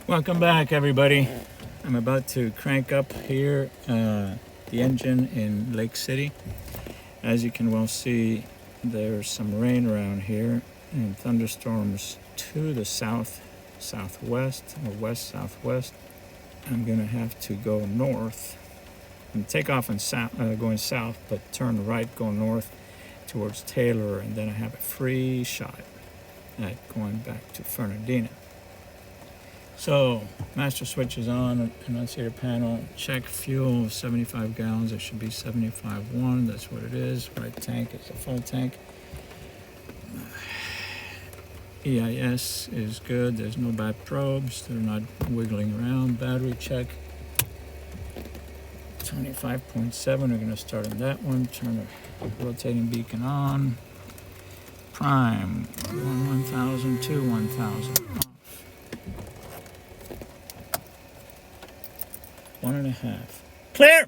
Welcome back, everybody. I'm about to crank up here the engine in Lake City. As you can well see, there's some rain around here and thunderstorms to the south, southwest, or west, southwest. I'm gonna have to go north and take off and going south, but turn right, go north towards Taylor, and then I have a free shot at going back to Fernandina. So, master switch is on, annunciator panel, check fuel, 75 gallons, it should be 75.1, that's what it is. Right tank is a full tank. EIS is good, there's no bad probes, they're not wiggling around. Battery check, 25.7, we're gonna start on that one, turn the rotating beacon on. Prime, 1,000 to 1,000. 1.5. Clear!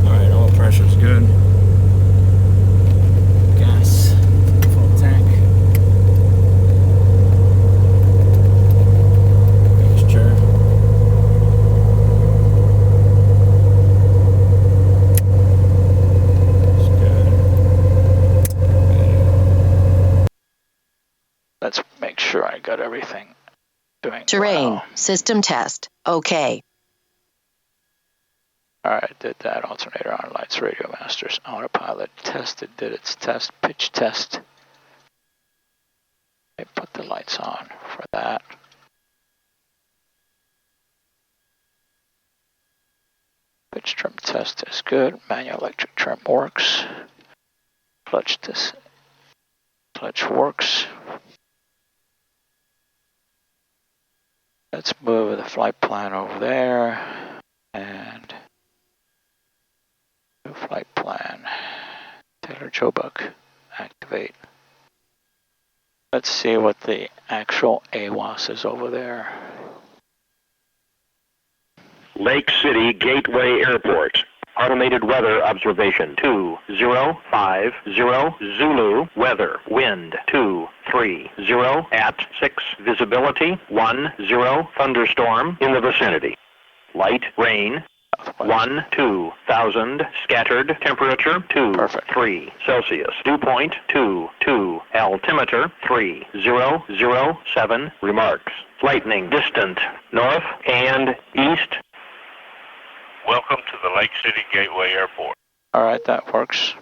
Alright, all pressure's good. Gas, full tank. Mixture. Let's make sure I got everything doing Terrain, well. system test, okay. Alright, did that. Alternator on, lights, radio masters, autopilot, tested, did its test, pitch test. I put the lights on for that. Pitch trim test is good. Manual electric trim works. Clutch works. Let's move the flight plan over there and new flight plan. Taylor Jobuck, activate. Let's see what the actual AWOS is over there. Lake City Gateway Airport. Automated weather observation 2050 Zulu weather wind 230 at 6 visibility 10 thunderstorm in the vicinity. Light rain 1-2,000 scattered temperature 2-3 Celsius. Dew point 2 altimeter 3007 remarks. Lightning distant north and east. Welcome to the Lake City Gateway Airport. All right, that works.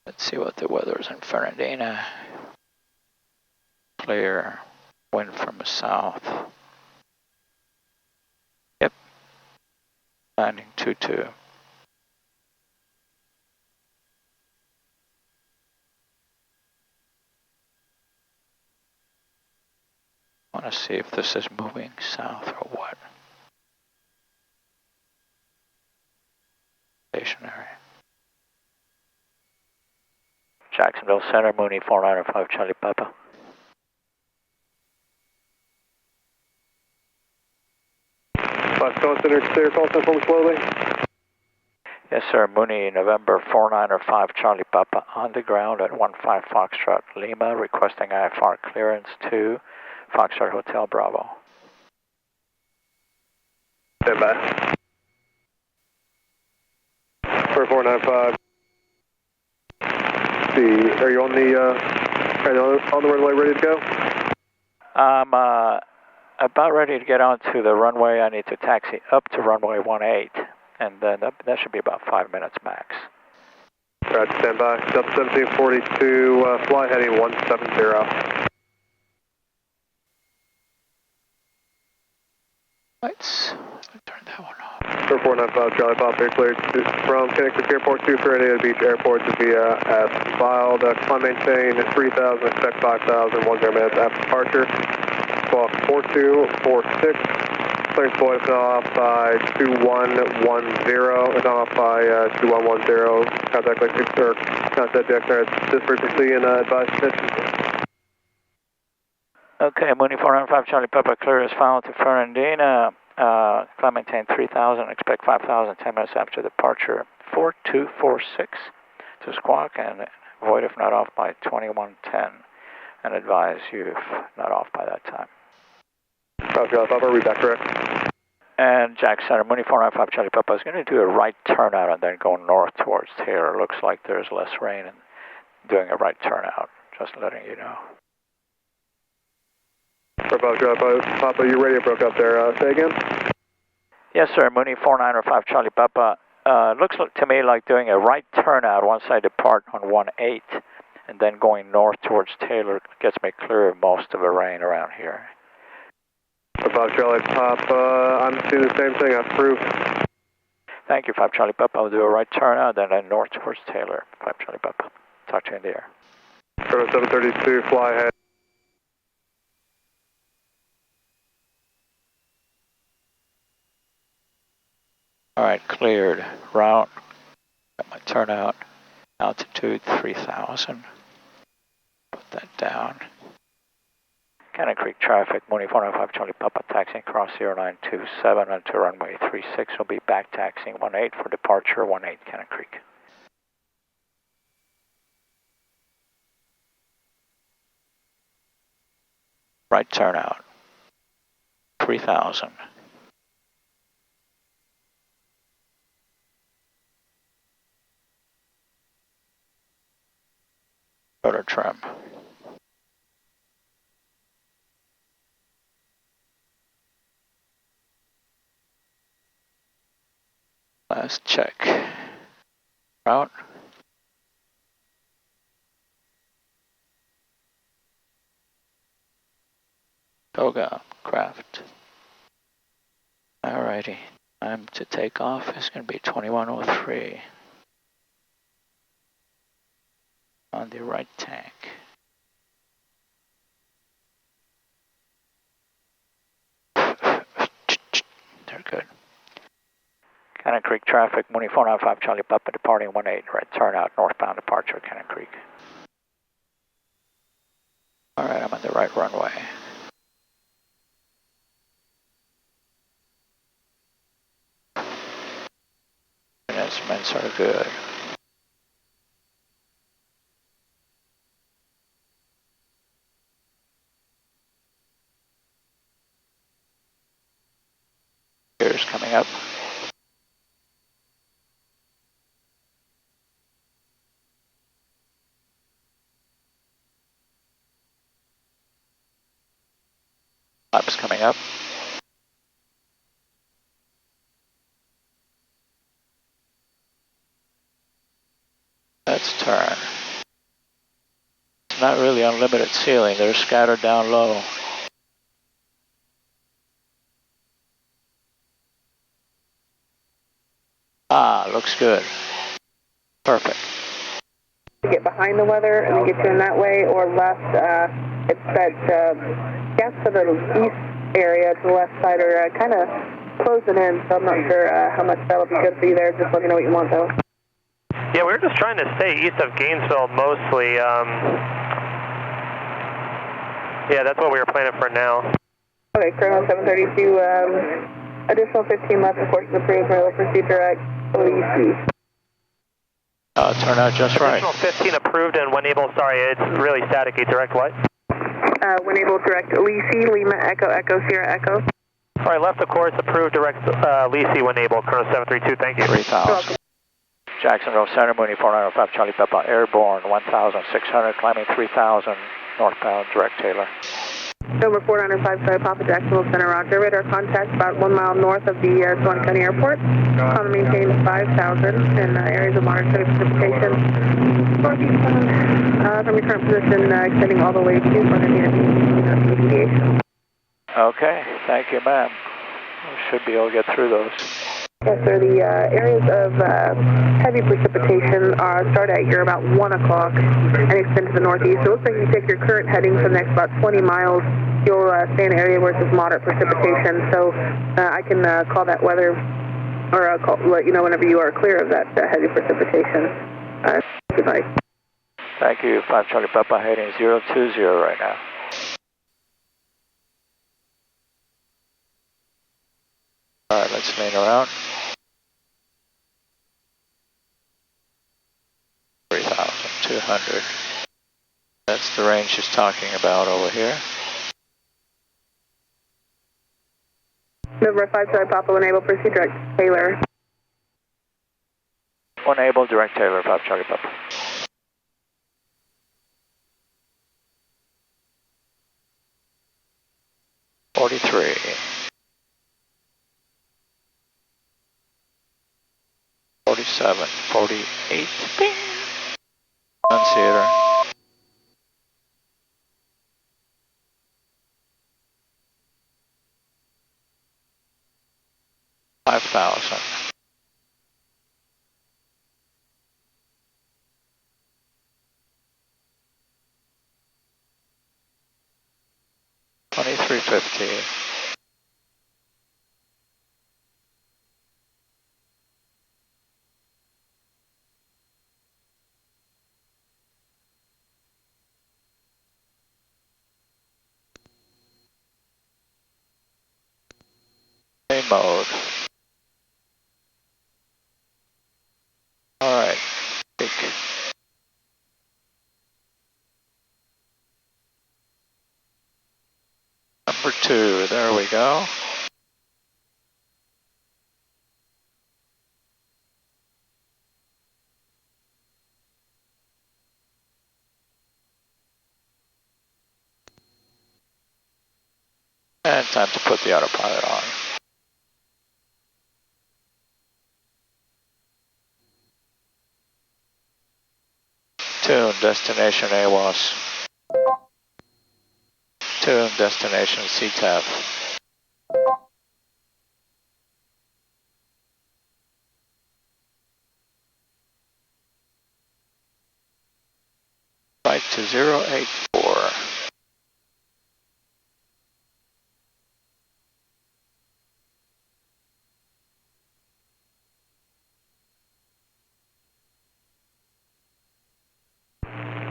Let's see what the weather is in Fernandina. Clear, wind from the south. Yep, landing 22. I want to see if this is moving south or what. Stationary. Jacksonville Center, Mooney 495 Charlie Papa. Call Center, clear, call center from slowly. Yes, sir. Mooney, November 495 Charlie Papa, on the ground at 15 Foxtrot Lima, requesting IFR clearance to Foxtrot Hotel Bravo. Stand by. 495. See, are you on the runway ready to go? I'm about ready to get onto the runway. I need to taxi up to runway 18, and then that should be about 5 minutes max. Roger, stand by. Delta 1742, fly heading 170. Lights. Turn that one off. 495 Charlie Papa, cleared from Connecticut Airport to Fernandina Beach Airport to via as filed. Climb maintain 3000, expect 5000, 10 minutes after departure. Squawk 4246. Clearance voice off by 2110. It's off by 2110. Contact like 6 or contact Jackson at this frequency and advise attention. Okay, Mooney 495 Charlie Papa, clear as final to Fernandina. Climb maintain 3000, expect 5000, 10 minutes after departure. 4246 to squawk and avoid if not off by 2110. And advise you if not off by that time. Roger, Charlie Papa, read back correct. And Jack Center, Mooney 495 Charlie Papa is going to do a right turnout and then go north towards Taylor. Looks like there's less rain and doing a right turnout. Just letting you know. Charlie Papa, your radio broke up there. Say again? Yes, sir. Mooney 495 Charlie Papa. Looks to me like doing a right turnout once I depart on 18, and then going north towards Taylor gets me clear of most of the rain around here. Charlie Papa, I'm seeing the same thing. Approved. Thank you, 5 Charlie Papa. I'll do a right turnout, then north towards Taylor. 5 Charlie Papa. Talk to you in the air. 732, fly ahead. All right, cleared. Route. Got my turnout. Altitude 3000. Put that down. Cannon Creek traffic, Mooney 495 Charlie Papa, taxiing across 0927 onto runway 36. Will be back taxiing 18 for departure 18 Cannon Creek. Right turnout. 3000. Rotor trim. Last check. Route. Toga, craft. Alrighty. Time to take off is going to be 2103. On the right tank. They're good. Cannon Creek traffic, Mooney 495 Charlie Papa departing 18, right turnout, northbound departure, Cannon Creek. Alright, I'm on the right runway. And instruments are good. Here's coming up. Laps coming up. Let's turn. It's not really unlimited ceiling, they're scattered down low. Ah, looks good. Perfect. Get behind the weather and then get you in that way, or left, it's that gas to the east area to the left side are kind of closing in, so I'm not sure how much that'll be good for you there. Just let me know what you want, though. Yeah, we're just trying to stay east of Gainesville mostly. Yeah, that's what we were planning for now. Okay, Colonel 732, additional 15 left, of course, approved, rail procedure at OEC. Turned out just right. Additional 15 approved and when able, sorry, it's really staticky, direct what? When able, direct Lisi, Lima, Echo, Echo, Sierra, Echo. Sorry, left of course, approved, direct Lisi when able, Colonel 732, thank you. 3000. Jacksonville Center, Mooney 495 Charlie Papa, airborne 1600, climbing 3000, northbound, direct Taylor. Number 495 Charlie Papa, Jacksonville Center, roger. Radar contact about 1 mile north of the Swan County Airport. On the maintain 5,000 in areas of moderate heavy precipitation. Northeastbound from your current position, extending all the way to Fernandina Aviation. Okay, thank you, ma'am. We should be able to get through those. Yes, sir. The areas of heavy precipitation start at your about 1 o'clock and extend to the northeast. So it looks like you take your current heading for the next about 20 miles. You'll stay in an area where it's moderate precipitation. So I can call that weather, or let you know whenever you are clear of that heavy precipitation. Goodbye. Thank you. 5 Charlie Papa heading 020 right now. Alright, let's lean around. 3,200. That's the range she's talking about over here. November 5 Charlie Papa, enable, proceed direct Taylor. Enable, direct Taylor, 5 Charlie Papa. .43. 47, 48, bing! Annunciator. $5,000. $2,350. Mode. All right. Peak. Number 2. There we go. And time to put the autopilot on. Tune destination AWOS. Tune destination CTAF. Flight to 084.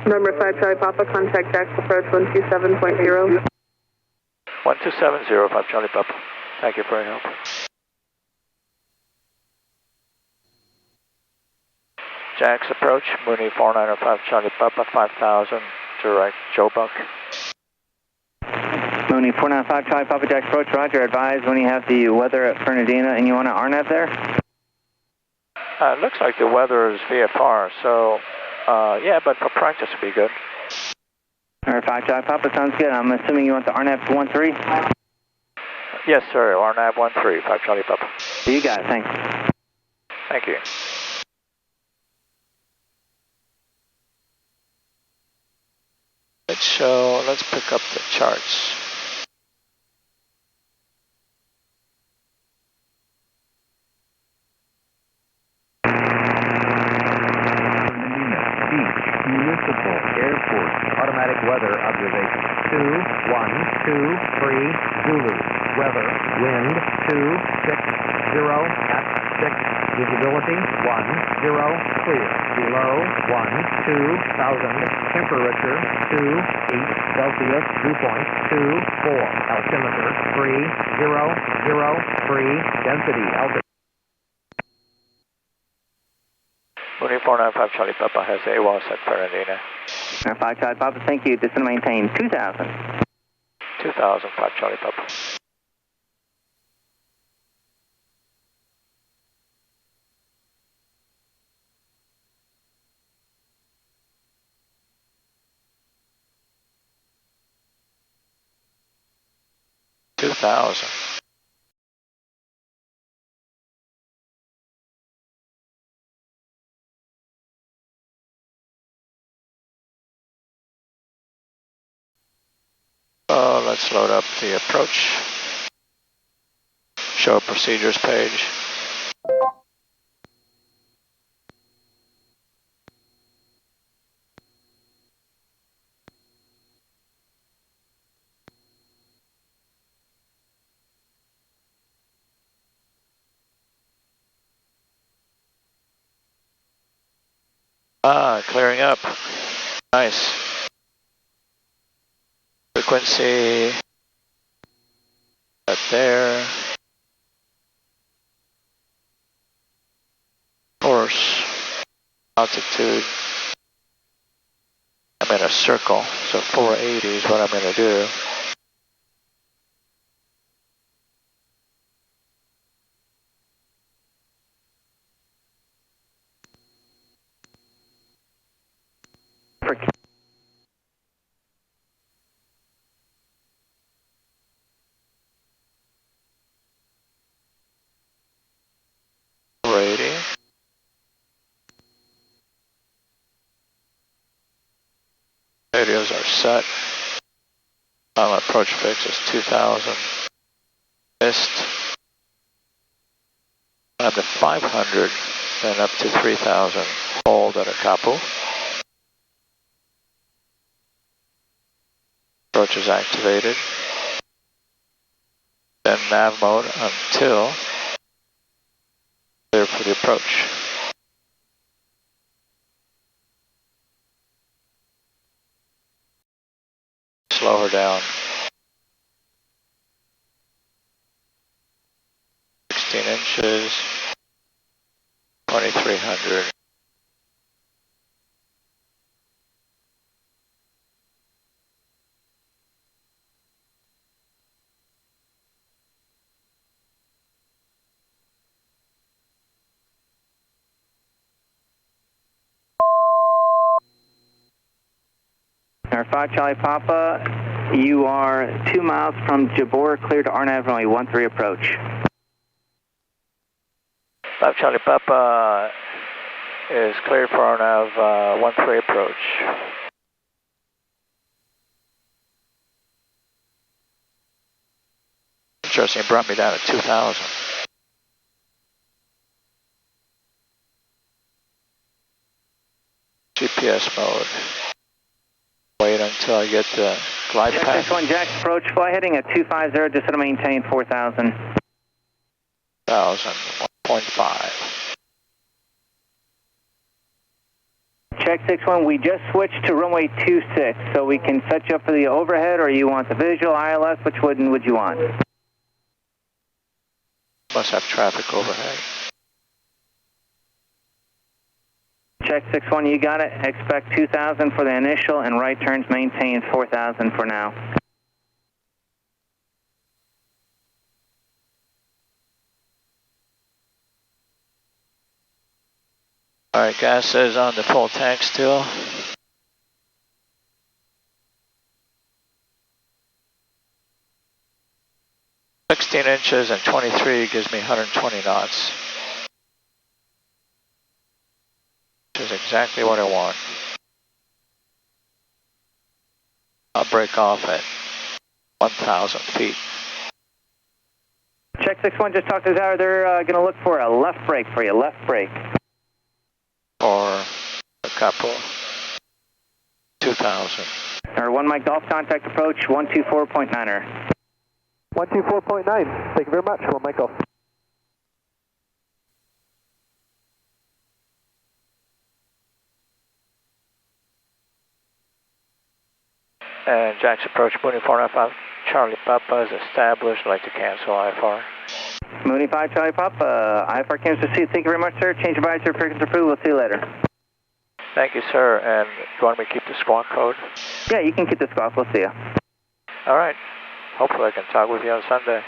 November 5 Charlie Papa, contact Jax approach 127.0. 1270, 5 Charlie Papa. Thank you for your help. Jax approach, Mooney 495 Charlie Papa, 5,000, direct Joe Buck. Mooney 495 Charlie Papa, Jax approach, roger, advise when you have the weather at Fernandina and you want to RNAV there? It looks like the weather is VFR, so yeah, but for practice would be good. Alright, 5 Charlie Papa, sounds good. I'm assuming you want the RNAV to 13? Yes, sir, RNAV 13, 5 Charlie Papa. You got it, thanks. Thank you. Let's pick up the charts. Municipal Airport Automatic Weather Observation 2123 Zulu. Weather, wind 260 at 6, visibility 10, clear, below 12,000, temperature 28 Celsius, dew point 24, altimeter 3003, density altitude. Mooney 495 Charlie Papa has AWOS at Fernandina. 5 Charlie Papa, thank you. Descend and maintain 2,000. 2,000, 5 Charlie Papa. $2,000. Let's load up the approach. Show procedures page. Clearing up. Nice. Frequency. Right there. altitude. I'm in a circle, so 480 is what I'm going to do. Radios are set. Final approach fix is 2000. Missed. I'm to 500, then up to 3000. Hold at a couple. Approach is activated. Then nav mode until clear for the approach. Slow her down. 16 inches. 2300. Air 5 Charlie Papa, you are 2 miles from Jabor, clear to RNAV runway 13 approach. 5 Charlie Papa is cleared for RNAV 13 approach. Interesting, it brought me down to 2000. GPS mode. Wait until I get the glide path. 61 Jax approach, fly heading at 250, just to maintain 4000. 1.5. Check 61, we just switched to runway 26, so we can set you up for the overhead, or you want the visual, ILS, which one would you want? Must have traffic overhead. Check 61, you got it. Expect 2000 for the initial, and right turns maintain 4000 for now. Alright, gas is on the full tank still. "16 inches and 23 gives me 120 knots. Which is exactly what I want. I'll break off at 1,000 feet. Check 61, just talked to the tower. They're going to look for a left brake for you, left brake. Or a couple. 2,000. Or 1 Mike Golf contact approach, 124.9er. 124.9. Thank you very much. Hello, Michael. And Jack's approach, Mooney 495, Charlie Papa is established. I'd like to cancel IFR. Mooney 5 Charlie Papa, IFR cancel received. Thank you very much, sir. Change advisor, frequency approved. We'll see you later. Thank you, sir. And you want me to keep the squawk code? Yeah, you can keep the squawk. We'll see you. All right. Hopefully I can talk with you on Sunday.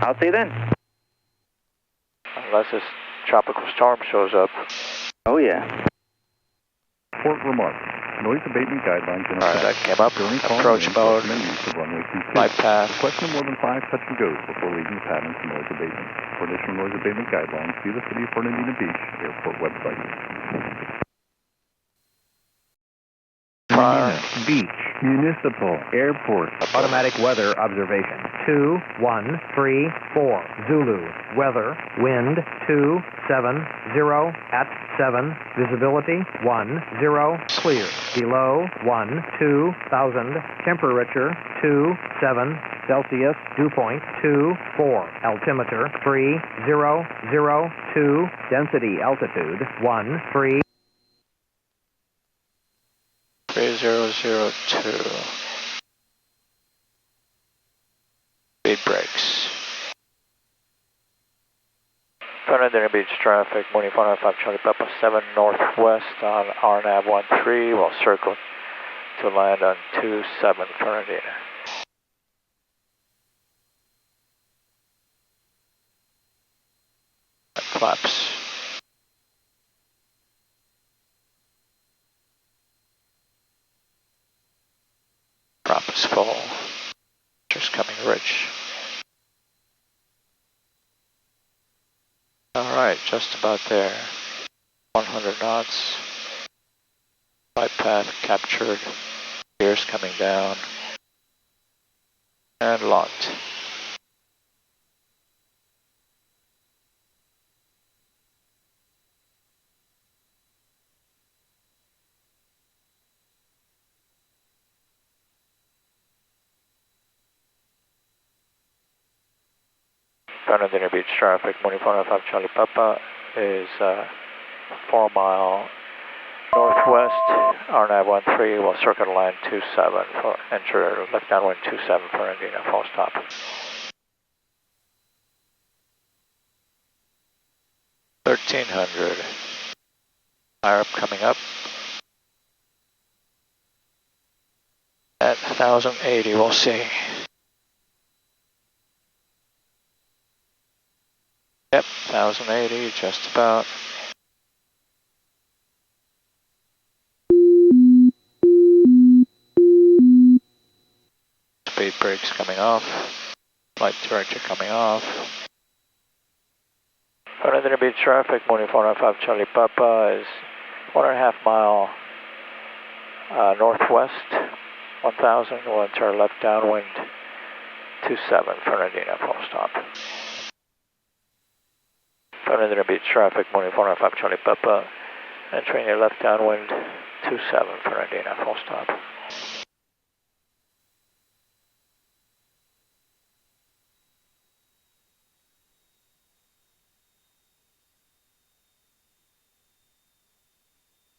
I'll see you then. Unless this tropical storm shows up. Oh, yeah. Port remarks. Noise abatement guidelines in Alright, that came up. Approach mode. Glide path. Request no more than 5 touch and goes before leaving the pattern for noise abatement. For additional noise abatement guidelines, see the City of Fernandina Beach Airport website. Fernandina Beach Municipal Airport. Automatic weather observation. 2134 Zulu. Weather. Wind 270 at 7. Visibility 10. Clear. Below 12,000. Temperature 27 Celsius. Dew point 24. Altimeter 3002. Density altitude 13. 3002. Speed brakes. Fernandina Beach traffic, Mooney 495 Charlie Papa 7 northwest on RNAV 13. We'll circle to land on 27 Fernandina. Flaps. Prop is full. Just coming rich. Alright, just about there. 100 knots. Flight path captured. Gears coming down. And locked. Fernandina Beach traffic, Mooney 495 Charlie Papa is 4 mile northwest, RNAV 13, will circle line 27 for enter left downwind 27 Fernandina, full stop. $1,300. Fire up coming up. At 1,080, we'll see. Yep, 1,080, just about. Speed brakes coming off. Light director coming off. Fernandina Beach traffic, Mooney 495 Charlie Papa is 1.5 mile northwest, 1,000. We'll enter left downwind 27 Fernandina, full stop. Fernandina Beach traffic, Mooney 495 Charlie Papa, entering your left downwind 27 Fernandina, full stop.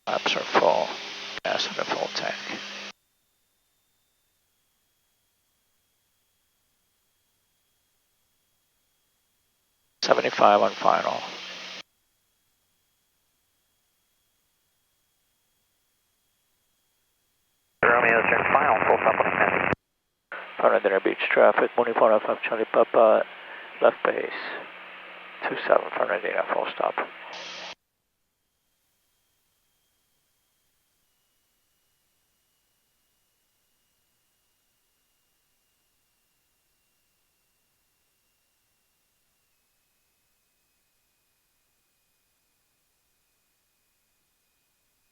Laps are full, gas in a full tank. $75 on final. Romeo, turn final, full stop on the Fernandina Beach traffic, Mooney 495 Charlie Papa, left base, 27 Fernandina, full stop.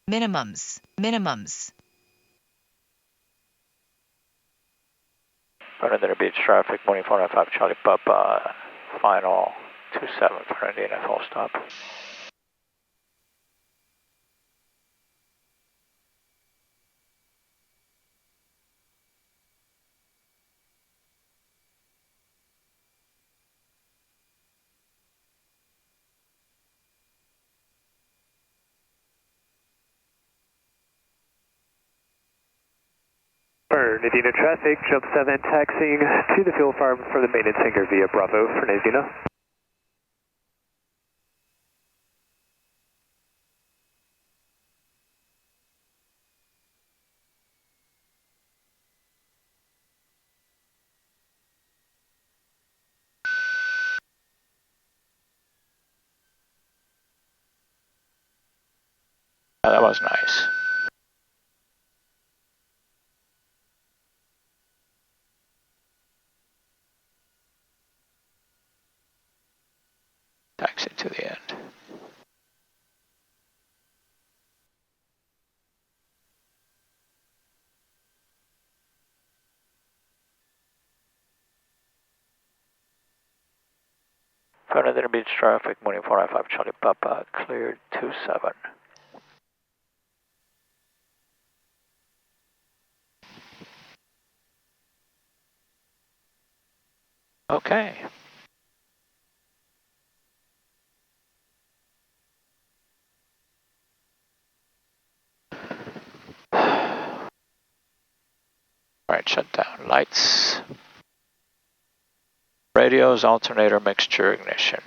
Minimums. Fernandina Beach traffic, Mooney 495 Charlie Papa, final 27 Fernandina, full stop. Fernandina traffic, jump 7 taxiing to the fuel farm for the maintenance hangar via Bravo, Fernandina. Oh, that was nice. Taxi to the end. Fernandina Beach traffic, Mooney 495 Charlie Papa, cleared 27. Okay. Alright, shut down. Lights. Radios, alternator, mixture, ignition.